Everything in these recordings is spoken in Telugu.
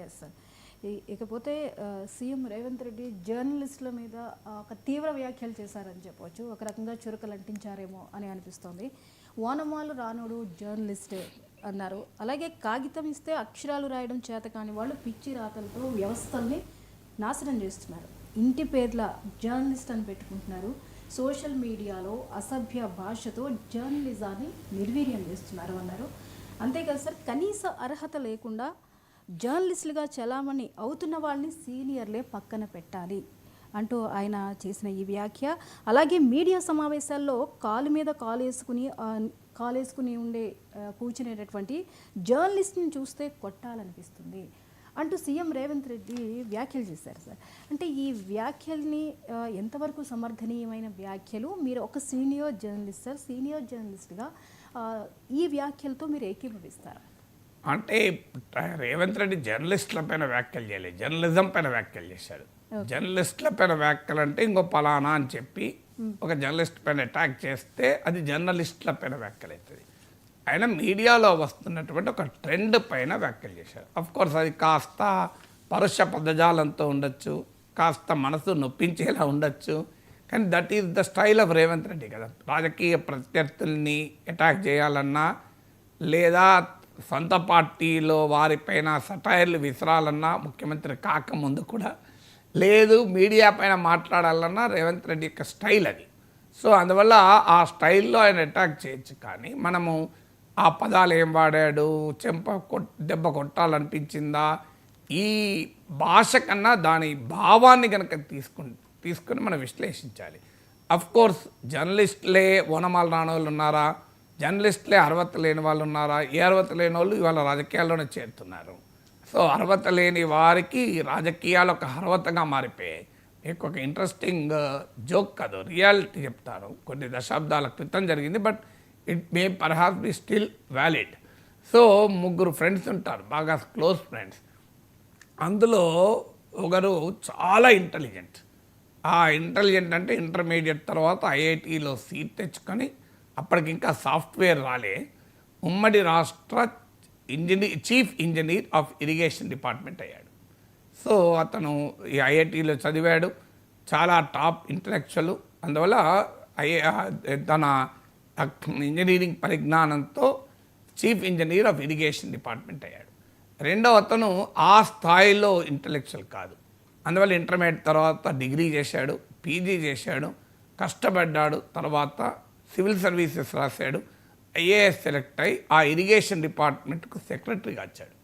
Yes sir. ఇకపోతే సీఎం రేవంత్ రెడ్డి జర్నలిస్టుల మీద ఒక తీవ్ర వ్యాఖ్యలు చేశారని చెప్పవచ్చు. ఒక రకంగా చురకలు అంటించారేమో అని అనిపిస్తోంది. ఓనమాలు రానుడు జర్నలిస్టే అన్నారు. అలాగే కాగితం ఇస్తే అక్షరాలు రాయడం చేత కాని వాళ్ళు పిచ్చి రాతలతో వ్యవస్థల్ని నాశనం చేస్తున్నారు. ఇంటి పేర్ల జర్నలిస్ట్ అని పెట్టుకుంటున్నారు. సోషల్ మీడియాలో అసభ్య భాషతో జర్నలిజాన్ని నిర్వీర్యం చేస్తున్నారు అన్నారు. అంతేకాదు సార్, కనీస అర్హత లేకుండా జర్నలిస్టులుగా చలామణి అవుతున్న వాళ్ళని సీనియర్లే పక్కన పెట్టాలి అంటూ ఆయన చేసిన ఈ వ్యాఖ్య. అలాగే మీడియా సమావేశాల్లో కాలు మీద కాలేసుకుని ఉండే కూర్చునేటటువంటి జర్నలిస్ట్ని చూస్తే కొట్టాలనిపిస్తుంది అంటూ సీఎం రేవంత్ రెడ్డి వ్యాఖ్యలు చేశారు సార్. అంటే ఈ వ్యాఖ్యల్ని ఎంతవరకు సమర్థనీయమైన వ్యాఖ్యలు? మీరు ఒక సీనియర్ జర్నలిస్ట్ సార్, సీనియర్ జర్నలిస్ట్గా ఈ వ్యాఖ్యలతో మీరు ఏకీభవిస్తారు? అంటే రేవంత్ రెడ్డి జర్నలిస్టుల పైన వ్యాఖ్యలు చేయలేదు, జర్నలిజం పైన వ్యాఖ్యలు చేశాడు. జర్నలిస్టుల పైన వ్యాఖ్యలు అంటే ఇంకో పలానా అని చెప్పి ఒక జర్నలిస్ట్ పైన అటాక్ చేస్తే అది జర్నలిస్టుల పైన వ్యాఖ్యలు అవుతుంది. ఆయన మీడియాలో వస్తున్నటువంటి ఒక ట్రెండ్ పైన వ్యాఖ్యలు చేశారు. అఫ్కోర్స్ అది కాస్త పరుష పదజాలంతో ఉండొచ్చు, కాస్త మనసు నొప్పించేలా ఉండొచ్చు, కానీ that is the style of Revanth Reddy కదా. రాజకీయ ప్రత్యర్థుల్ని అటాక్ చేయాలన్నా లేదా సొంత పార్టీలో వారిపైన సటైర్లు విసరాలన్నా ముఖ్యమంత్రి కాకముందు కూడా లేదు, మీడియా పైన మాట్లాడాలన్నా రేవంత్ రెడ్డి యొక్క స్టైల్ అది. సో అందువల్ల ఆ స్టైల్లో ఆయన అటాక్ చేయొచ్చు. కానీ మనము ఆ పదాలు ఏం వాడాడు, దెబ్బ కొట్టాలనిపించిందా, ఈ భాష కన్నా దాని భావాన్ని కనుక తీసుకుని మనం విశ్లేషించాలి. అఫ్కోర్స్ జర్నలిస్టులే ఓనమాల రానోళ్ళు ఉన్నారా, జర్నలిస్టులే అర్హత లేని వాళ్ళు ఉన్నారా? ఏ అర్హత లేని వాళ్ళు ఇవాళ రాజకీయాల్లోనే చేరుతున్నారు. సో అర్హత లేని వారికి రాజకీయాలు ఒక అర్హతగా మారిపోయాయి. మీకు ఒక ఇంట్రెస్టింగ్ జోక్ కాదు, రియాలిటీ చెప్తాను. కొన్ని దశాబ్దాల క్రితం జరిగింది, but it may perhaps B still valid. So ముగ్గురు ఫ్రెండ్స్ ఉంటారు, బాగా క్లోజ్ ఫ్రెండ్స్. అందులో ఒకరు చాలా ఇంటెలిజెంట్. ఆ ఇంటెలిజెంట్ అంటే ఇంటర్మీడియట్ తర్వాత ఐఐటీలో సీట్ తెచ్చుకొని అప్పటికి ఇంకా సాఫ్ట్వేర్ రాలే, ఉమ్మడి రాష్ట్ర chief engineer of irrigation department అయ్యాడు. సో అతను ఈ ఐఐటీలో చదివాడు, చాలా టాప్ ఇంటలెక్చువల్. అందువల్ల తన ఇంజనీరింగ్ పరిజ్ఞానంతో chief engineer of irrigation department అయ్యాడు. రెండవ అతను ఆ స్థాయిలో ఇంటలెక్చువల్ కాదు. అందువల్ల ఇంటర్మీడియట్ తర్వాత డిగ్రీ చేశాడు, పీజీ చేశాడు, కష్టపడ్డాడు. తర్వాత సివిల్ సర్వీసెస్ రాశాడు, ఐఏఎస్ సెలెక్ట్ అయ్యి ఆ ఇరిగేషన్ డిపార్ట్మెంట్కు సెక్రటరీగా వచ్చాడు.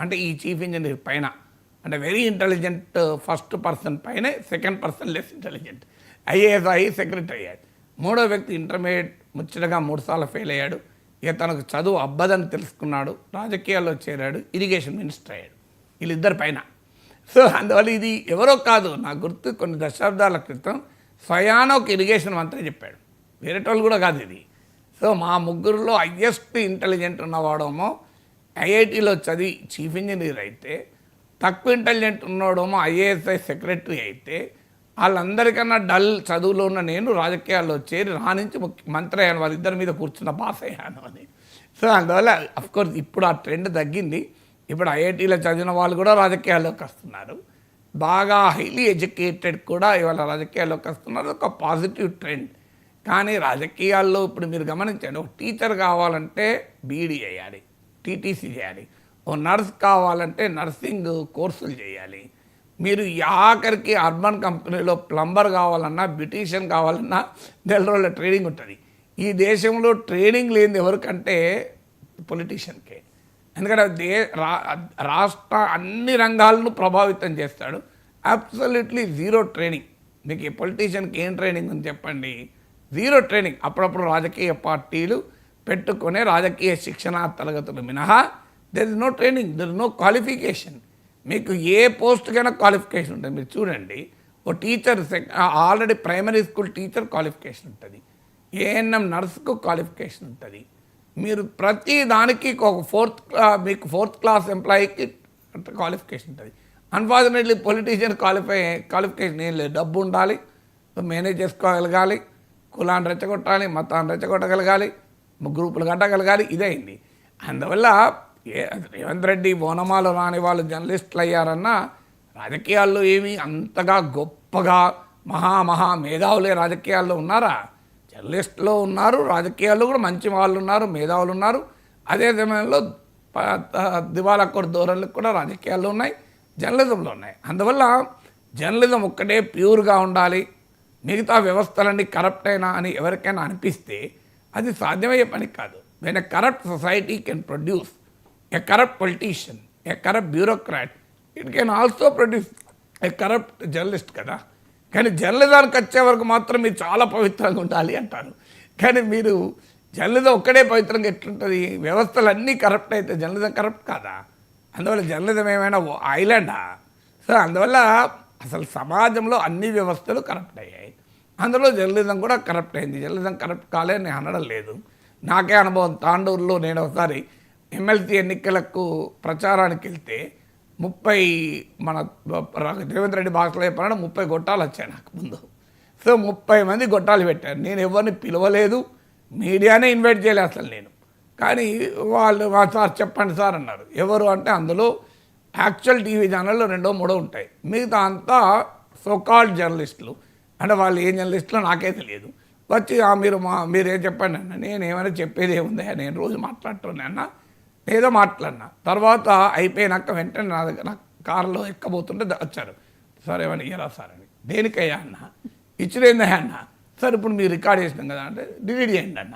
అంటే ఈ చీఫ్ ఇంజనీర్ పైన, అంటే వెరీ ఇంటెలిజెంట్ ఫస్ట్ పర్సన్ పైనే second person less intelligent IAS అయ్యి సెక్రటరీ అయ్యాడు. మూడో వ్యక్తి ఇంటర్మీడియట్ ముచ్చటగా 3 సార్లు ఫెయిల్ అయ్యాడు. ఇక తనకు చదువు అబ్బదని తెలుసుకున్నాడు, రాజకీయాల్లో చేరాడు, ఇరిగేషన్ మినిస్టర్ అయ్యాడు వీళ్ళిద్దరి పైన. సో అందువల్ల ఇది ఎవరో కాదు, నాకు గుర్తు కొన్ని దశాబ్దాల క్రితం స్వయాన ఒక ఇరిగేషన్ మంత్రి చెప్పాడు, వేరేటోళ్ళు కూడా కాదు ఇది. సో మా ముగ్గురులో హయ్యెస్ట్ ఇంటెలిజెంట్ ఉన్నవాడేమో ఐఐటీలో చదివి చీఫ్ ఇంజనీర్ అయితే, తక్కువ ఇంటెలిజెంట్ ఉన్నవాడేమో ఐఏఎస్ఐ సెక్రటరీ అయితే, వాళ్ళందరికన్నా డల్ చదువులో ఉన్న నేను రాజకీయాల్లో చేరి రాణించి మంత్రి అయ్యాను, వారిద్దరి మీద కూర్చున్న బాస్ అయ్యాను అని. సో అందువల్ల అఫ్కోర్స్ ఇప్పుడు ఆ ట్రెండ్ తగ్గింది. ఇప్పుడు ఐఐటీలో చదివిన వాళ్ళు కూడా రాజకీయాల్లోకి వస్తున్నారు, బాగా హైలీ ఎడ్యుకేటెడ్ కూడా ఇవాళ రాజకీయాల్లోకి వస్తున్నారు. ఒక పాజిటివ్ ట్రెండ్. కానీ రాజకీయాల్లో ఇప్పుడు మీరు గమనించండి, ఒక టీచర్ కావాలంటే బీఈడీ చేయాలి, టీటీసీ చేయాలి. ఓ నర్స్ కావాలంటే నర్సింగ్ కోర్సులు చేయాలి. మీరు ఆఖరికి అర్బన్ కంపెనీలో ప్లంబర్ కావాలన్నా, బ్యూటీషియన్ కావాలన్నా నెల రోజుల ట్రైనింగ్ ఉంటుంది. ఈ దేశంలో ట్రైనింగ్ లేనిది ఎవరికంటే పొలిటీషియన్కే. ఎందుకంటే రాష్ట్ర అన్ని రంగాలను ప్రభావితం చేస్తాడు. Absolutely zero training. మీకు ఈ పొలిటీషియన్కి ఏం ట్రైనింగ్ ఉంది చెప్పండి? Zero training. అప్పుడప్పుడు రాజకీయ పార్టీలు పెట్టుకునే రాజకీయ శిక్షణ తరగతులు మినహా there is no training, there is no qualification. మీకు ఏ పోస్ట్కైనా క్వాలిఫికేషన్ ఉంటుంది. మీరు చూడండి, ఓ teacher already primary school teacher qualification ఉంటుంది, ఏఎన్ఎం నర్సుకు క్వాలిఫికేషన్ ఉంటుంది. మీరు ప్రతి దానికి ఒక మీకు ఫోర్త్ క్లాస్ ఎంప్లాయీకి క్వాలిఫికేషన్ ఉంటుంది. అన్ఫార్చునేట్లీ పొలిటీషియన్ క్వాలిఫికేషన్ ఏం లేదు. డబ్బు ఉండాలి, మేనేజ్ చేసుకోగలగాలి, కులాన్ని రెచ్చగొట్టాలి, మతాన్ని రెచ్చగొట్టగలగాలి, గ్రూపులు కట్టగలగాలి, ఇదే అయింది. అందువల్ల రేవంత్ రెడ్డి ఓనమాలు రాని వాళ్ళు జర్నలిస్టులు అయ్యారన్నా రాజకీయాల్లో ఏమి అంతగా గొప్పగా మహా మేధావులే రాజకీయాల్లో ఉన్నారా? జర్నలిస్టులో ఉన్నారు, రాజకీయాల్లో కూడా మంచి వాళ్ళు ఉన్నారు, మేధావులు ఉన్నారు. అదే సమయంలో దివాలా కొట్టు ధోరణులకు కూడా రాజకీయాల్లో ఉన్నాయి, జర్నలిజంలో ఉన్నాయి. అందువల్ల జర్నలిజం ఒక్కటే ప్యూర్గా ఉండాలి, మిగతా వ్యవస్థలన్నీ కరప్ట్ అయినా అని ఎవరికైనా అనిపిస్తే అది సాధ్యమయ్యే పని కాదు. When a corrupt society can produce a corrupt politician, a corrupt bureaucrat, it can also produce a corrupt journalist కదా. కానీ జర్నలిజానికి వచ్చే వరకు మాత్రం మీరు చాలా పవిత్రంగా ఉండాలి అంటారు. కానీ మీరు జర్నలిజం ఒక్కడే పవిత్రంగా ఎట్లుంటుంది? వ్యవస్థలు అన్నీ కరప్ట్ అయితే జర్నలిజం కరప్ట్ కాదా? అందువల్ల జర్నలిజం ఏమైనా ఐలాండా? సో అందువల్ల అసలు సమాజంలో అన్ని వ్యవస్థలు కరప్ట్ అయ్యాయి, అందులో జర్నలిజం కూడా కరప్ట్ అయింది. జర్నలిజం కరప్ట్ కాలే నేను అనడం లేదు, నాకే అనుభవం. తాండూరులో నేను ఒకసారి ఎమ్మెల్సీ ఎన్నికలకు ప్రచారానికి వెళ్తే 30 మన రేవంత్ రెడ్డి భాషలో చెప్పాలంటే 30 గొట్టాలు వచ్చాయి నాకు ముందు. సో 30 మంది గొట్టాలు పెట్టారు. నేను ఎవరిని పిలవలేదు, మీడియానే ఇన్వైట్ చేయలేదు అసలు నేను. కానీ వాళ్ళు సార్ చెప్పండి సార్ అన్నారు. ఎవరు అంటే అందులో యాక్చువల్ టీవీ ఛానల్లో 2, 3 ఉంటాయి, మిగతా అంతా సోకాల్డ్ జర్నలిస్టులు. అంటే వాళ్ళు ఏం జర్నలిస్టులో నాకే తెలియదు. వచ్చి మీరేం చెప్పండి అన్న. నేను ఏమైనా చెప్పేది ఏముందా, నేను రోజు మాట్లాడుతున్నాను అన్న, ఏదో మాట్లాడినా. తర్వాత అయిపోయినాక వెంటనే నా దగ్గర కారులో ఎక్కబోతుంటే వచ్చారు, సార్ ఏమైనా ఇయ్యరా సార్ అని. దేనికయ్యా అన్న? ఇచ్చిరేందా అన్న? సార్ ఇప్పుడు మీరు రికార్డ్ చేసినాం కదా అంటే డిలీట్ చేయండి అన్న.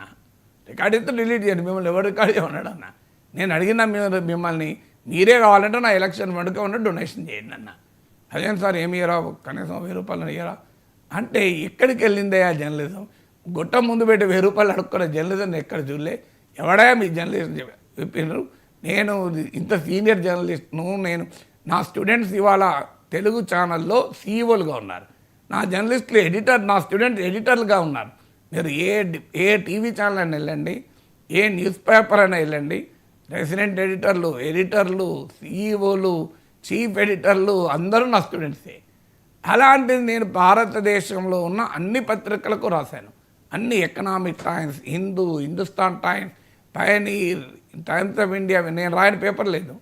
రికార్డ్ అయితే డిలీట్ చేయండి, మిమ్మల్ని ఎవరు రికార్డ్ చేయమన్నాడు అన్న. నేను అడిగినా మిమ్మల్ని మీరే కావాలంటే నా ఎలక్షన్ ఫండ్గా ఉన్న డొనేషన్ చేయండి అన్న. అదేం సార్ ఏమి ఇయ్యరా, కనీసం 1000 రూపాయలు ఇయ్యరా అంటే ఎక్కడికి వెళ్ళిందే ఆ జర్నలిజం? గొట్టం ముందు పెట్టి 1000 రూపాయలు అడుక్కున్న జర్నలిజం ఎక్కడ చూడలే. ఎవడా మీ జర్నలిజం చెప్పినారు? నేను ఇంత సీనియర్ జర్నలిస్ట్ను, నా స్టూడెంట్స్ ఇవాళ తెలుగు ఛానల్లో సీఈఓలుగా ఉన్నారు, నా జర్నలిస్టులు ఎడిటర్, నా స్టూడెంట్స్ ఎడిటర్లుగా ఉన్నారు. మీరు ఏ టీవీ ఛానల్ అయినా వెళ్ళండి, ఏ న్యూస్ పేపర్ అయినా వెళ్ళండి, రెసిడెంట్ ఎడిటర్లు, సీఈఓలు, చీఫ్ ఎడిటర్లు అందరూ నా స్టూడెంట్సే. అలాంటిది నేను భారతదేశంలో ఉన్న అన్ని పత్రికలకు రాశాను, అన్ని economic times, Hindustan times, Pioneer, times of India, నేను రాయని పేపర్ లేదు,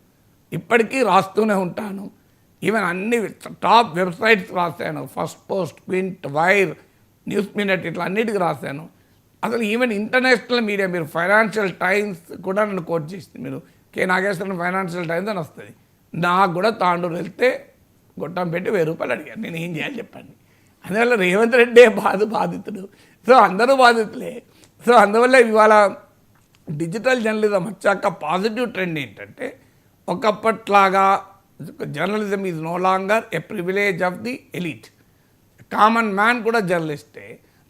ఇప్పటికీ రాస్తూనే ఉంటాను. ఈవెన్ అన్ని టాప్ వెబ్సైట్స్ రాశాను, first post, quint, wire, news minute, ఇట్లా అన్నిటికీ రాశాను. అసలు ఈవెన్ ఇంటర్నేషనల్ మీడియా, మీరు ఫైనాన్షియల్ టైమ్స్ కూడా నన్ను కోట్ చేసింది, మీరు కే నాగేశ్వరన్ ఫైనాన్షియల్ టైమ్స్ అని వస్తుంది. నాకు కూడా తాండూరు వెళ్తే గొట్టం పెట్టి 1000 రూపాయలు అడిగాను, నేను ఏం చేయాలి చెప్పండి. అందువల్ల రేవంత్ రెడ్డే బాధితుడు, సో అందరూ బాధితులే. సో అందువల్ల ఇవాళ డిజిటల్ జర్నలిజం వచ్చాక పాజిటివ్ ట్రెండ్ ఏంటంటే, ఒకప్పట్లాగా journalism is no longer a privilege of the elite. Common man కూడా జర్నలిస్టే,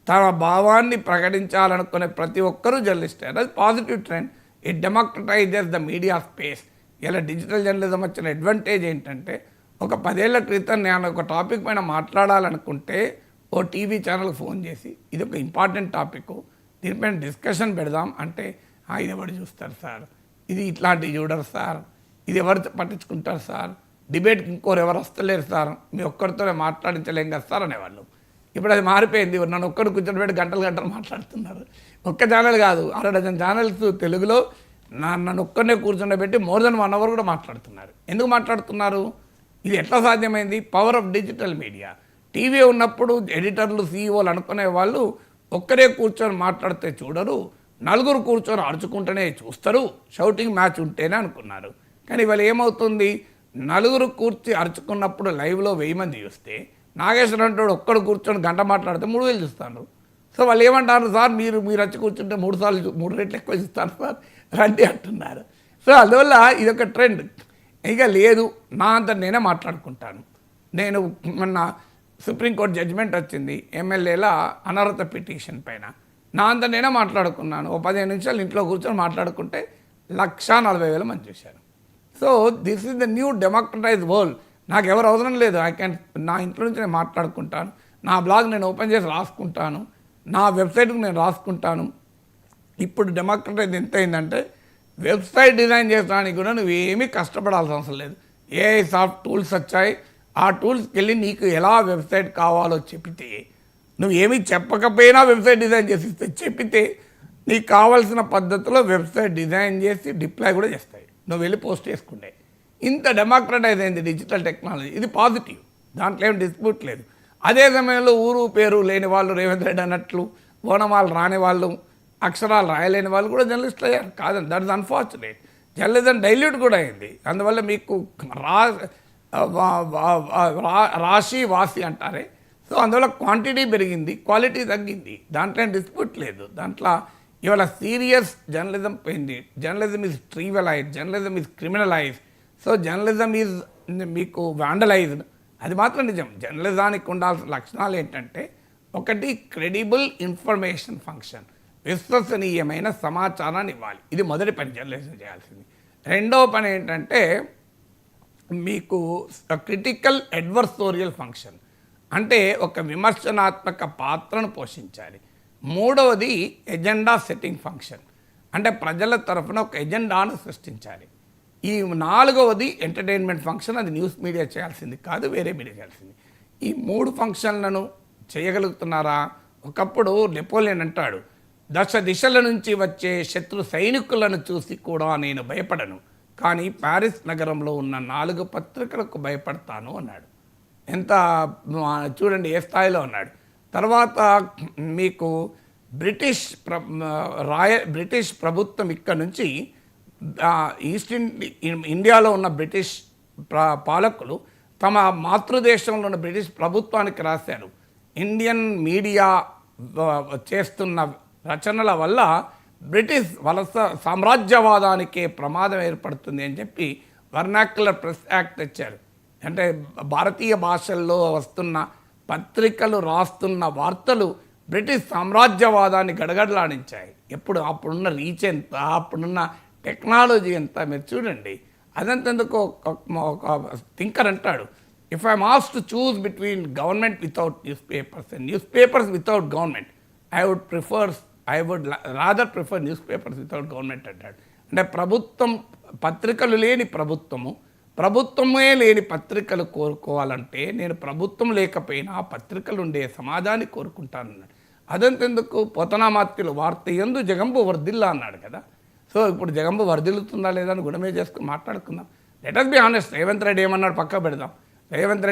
తన భావాన్ని ప్రకటించాలనుకునే ప్రతి ఒక్కరూ జర్నలిస్టే. అది positive trend. It democratises the media space. ఇలా డిజిటల్ జర్నలిజం వచ్చిన అడ్వాంటేజ్ ఏంటంటే, ఒక 10 ఏళ్ల క్రితం నేను ఒక టాపిక్ పైన మాట్లాడాలనుకుంటే ఓ టీవీ ఛానల్కి ఫోన్ చేసి ఇది ఒక ఇంపార్టెంట్ టాపిక్, దీనిపైన డిస్కషన్ పెడదాం అంటే, ఇది ఎవరు చూస్తారు సార్, ఇది ఇట్లాంటివి చూడరు సార్, ఇది ఎవరు పట్టించుకుంటారు సార్, డిబేట్కి ఇంకోరు ఎవరు వస్తలేరు సార్, మీ ఒక్కరితోనే మాట్లాడించలేం కదా సార్ అనేవాళ్ళు. ఇప్పుడు అది మారిపోయింది, నన్ను ఒక్కరు కూర్చొని గంటలు మాట్లాడుతున్నారు. ఒక్క ఛానల్ కాదు, 6 డజన్ ఛానల్స్ తెలుగులో నన్ను ఒక్కరినే కూర్చొని మోర్ దెన్ 1 అవర్ కూడా మాట్లాడుతున్నారు. ఎందుకు మాట్లాడుతున్నారు? ఇది ఎట్లా సాధ్యమైంది? Power of digital media. TV ఉన్నప్పుడు ఎడిటర్లు, సీఈఓలు అనుకునే వాళ్ళు ఒక్కరే కూర్చొని మాట్లాడితే చూడరు, 4 కూర్చొని అరుచుకుంటేనే చూస్తారు, షౌటింగ్ మ్యాచ్ ఉంటేనే అనుకున్నారు. కానీ ఇవాళ ఏమవుతుంది? 4 కూర్చి అరుచుకున్నప్పుడు లైవ్లో 1000 మంది చూస్తే, నాగేశ్వర అంటాడు ఒక్కడు కూర్చొని గంట మాట్లాడితే 3000 చూస్తాను. సో వాళ్ళు ఏమంటారు? సార్ మీరు వచ్చి కూర్చుంటే 3 రెట్లు ఎక్కువ ఇస్తారు సార్ రండి అంటున్నారు. సో అందువల్ల ఇదొక ట్రెండ్. ఇక లేదు, నా అంతా నేనే మాట్లాడుకుంటాను. నేను మొన్న సుప్రీంకోర్టు జడ్జిమెంట్ వచ్చింది ఎమ్మెల్యేల అనర్హత పిటిషన్ పైన, నా అంతా నేనే మాట్లాడుకున్నాను. ఓ 15 నిమిషాలు ఇంట్లో కూర్చొని మాట్లాడుకుంటే 1,40,000 మంది చూశారు. So this is the new democratise world. నాకు ఎవరు అవసరం లేదు, నా ఇంట్లో నుంచి నేను మాట్లాడుకుంటాను, నా బ్లాగ్ నేను ఓపెన్ చేసి రాసుకుంటాను, నా వెబ్సైట్కి నేను రాసుకుంటాను. ఇప్పుడు డెమోక్రటైజ్ ఎంత అయిందంటే, వెబ్సైట్ డిజైన్ చేయడానికి కూడా నువ్వేమీ కష్టపడాల్సిన అవసరం లేదు. ఏఐ సాఫ్ట్ టూల్స్ వచ్చాయి, ఆ టూల్స్కి వెళ్ళి నీకు ఎలా వెబ్సైట్ కావాలో చెప్పితే, నువ్వేమీ చెప్పకపోయినా వెబ్సైట్ డిజైన్ చేసి చెప్పితే నీకు కావాల్సిన పద్ధతిలో వెబ్సైట్ డిజైన్ చేసి డిప్లాయ్ కూడా చేస్తాయి. నువ్వు వెళ్ళి పోస్ట్ చేసుకుండే. ఇంత డెమోక్రటైజ్ అయింది డిజిటల్ టెక్నాలజీ, ఇది పాజిటివ్, దాంట్లో ఏం డిస్ప్యూట్ లేదు. అదే సమయంలో ఊరు పేరు లేని వాళ్ళు, రేవంత్ రెడ్డి అన్నట్లు ఓనమాలు రాని వాళ్ళు, అక్షరాలు రాయలేని వాళ్ళు కూడా జర్నలిస్టులు అయ్యారు. కాదండి, that is unfortunate. Journalism dilute కూడా అయింది. అందువల్ల మీకు రాశి వాసి అంటారే, సో అందువల్ల క్వాంటిటీ పెరిగింది, క్వాలిటీ తగ్గింది, దాంట్లో ఏం డిస్ప్యూట్ లేదు. దాంట్లో ఇవాళ సీరియస్ జర్నలిజం పోయింది. Journalism is trivialise, journalism is criminalise, so journalism is మీకు వ్యాండలైజ్డ్. అది మాత్రం నిజం. జర్నలిజానికి ఉండాల్సిన లక్షణాలు ఏంటంటే, ఒకటి క్రెడిబుల్ ఇన్ఫర్మేషన్ ఫంక్షన్, విశ్వసనీయమైన సమాచారాన్ని ఇవ్వాలి. ఇది మొదటి పని జర్నలిజం చేయాల్సింది. రెండవ పని ఏంటంటే మీకు క్రిటికల్ అడ్వర్సోరియల్ ఫంక్షన్, అంటే ఒక విమర్శనాత్మక పాత్రను పోషించాలి. మూడవది ఎజెండా సెట్టింగ్ ఫంక్షన్, అంటే ప్రజల తరఫున ఒక ఎజెండాను సృష్టించాలి. ఈ నాలుగవది ఎంటర్టైన్మెంట్ ఫంక్షన్, అది న్యూస్ మీడియా చేయాల్సింది కాదు, వేరే మీడియా చేయాల్సింది. ఈ మూడు ఫంక్షన్లను చేయగలుగుతున్నారా? ఒకప్పుడు నెపోలియన్ అంటాడు, దశ దిశల నుంచి వచ్చే శత్రు సైనికులను చూసి కూడా నేను భయపడను, కానీ ప్యారిస్ నగరంలో ఉన్న 4 పత్రికలకు భయపడతాను అన్నాడు. ఎంత చూడండి ఏ స్థాయిలో ఉన్నాడు. తర్వాత మీకు బ్రిటిష్ ప్రభుత్వం ఇక్కడ నుంచి ఈస్ట్ ఇండియాలో ఉన్న బ్రిటిష్ పాలకులు తమ మాతృదేశంలో ఉన్న బ్రిటిష్ ప్రభుత్వానికి రాశారు, ఇండియన్ మీడియా చేస్తున్న రచనల వల్ల బ్రిటిష్ వలస సామ్రాజ్యవాదానికే ప్రమాదం ఏర్పడుతుంది అని చెప్పి వర్నాక్యులర్ ప్రెస్ యాక్ట్ తెచ్చారు. అంటే భారతీయ భాషల్లో వస్తున్న పత్రికలు రాస్తున్న వార్తలు బ్రిటిష్ సామ్రాజ్యవాదాన్ని గడగడలాడించాయి. అప్పుడున్న రీచ్ ఎంత, అప్పుడున్న టెక్నాలజీ ఎంత మీరు చూడండి. అదంతెందుకు ఒక థింకర్ అంటాడు, if I'm asked to choose between government without news papers and news papers without government, I would rather prefer news papers without government అంటాడు. అంటే ప్రభుత్వం, పత్రికలు లేని ప్రభుత్వమే లేని పత్రికలు కోరుకోవాలంటే నేను ప్రభుత్వం లేకపోయినా పత్రికలు ఉండే సమాజాన్ని కోరుకుంటానన్నాడు. అదంతెందుకు పోతనామాత్యులు వార్త యందు జగంబు వర్ధిల్లా అన్నాడు కదా. సో ఇప్పుడు జగంబు వర్ధిల్లుతుందా లేదా అని గుణమే చేసుకుని మాట్లాడుకుందాం. Let us be honest. Revanth Reddy ఏమన్నాడు పక్క పెడదాం. రేవంత్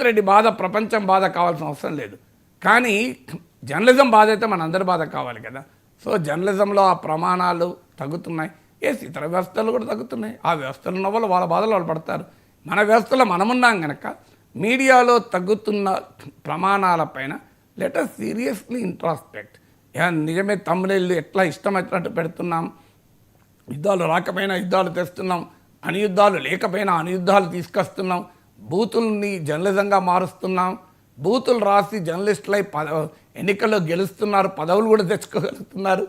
రెడ్డి బాధ ప్రపంచం బాధ కావాల్సిన అవసరం లేదు, కానీ జర్నలిజం బాధ అయితే మనందరి బాధ కావాలి కదా. సో జర్నలిజంలో ఆ ప్రమాణాలు తగ్గుతున్నాయి, ఇతర వ్యవస్థలు కూడా తగ్గుతున్నాయి. ఆ వ్యవస్థలు ఉన్న వాళ్ళ బాధలు వాళ్ళు పడతారు. మన వ్యవస్థలో మనమున్నాం కనుక మీడియాలో తగ్గుతున్న ప్రమాణాలపైన లెట్ అస్ సీరియస్లీ ఇంట్రాస్పెక్ట్. నిజమే, తమ్ముళ్ళు ఎట్లా ఇష్టమైనట్టు పెడుతున్నాం, యుద్ధాలు రాకపోయినా యుద్ధాలు తెస్తున్నాం, అనుయుద్ధాలు లేకపోయినా అనుయుద్ధాలు తీసుకొస్తున్నాం, బూతుల్ని జర్నలిజంగా మారుస్తున్నాం, బూతులు రాసి జర్నలిస్టులై ఎన్నికల్లో గెలుస్తున్నారు, పదవులు కూడా తెచ్చుకోగలుగుతున్నారు.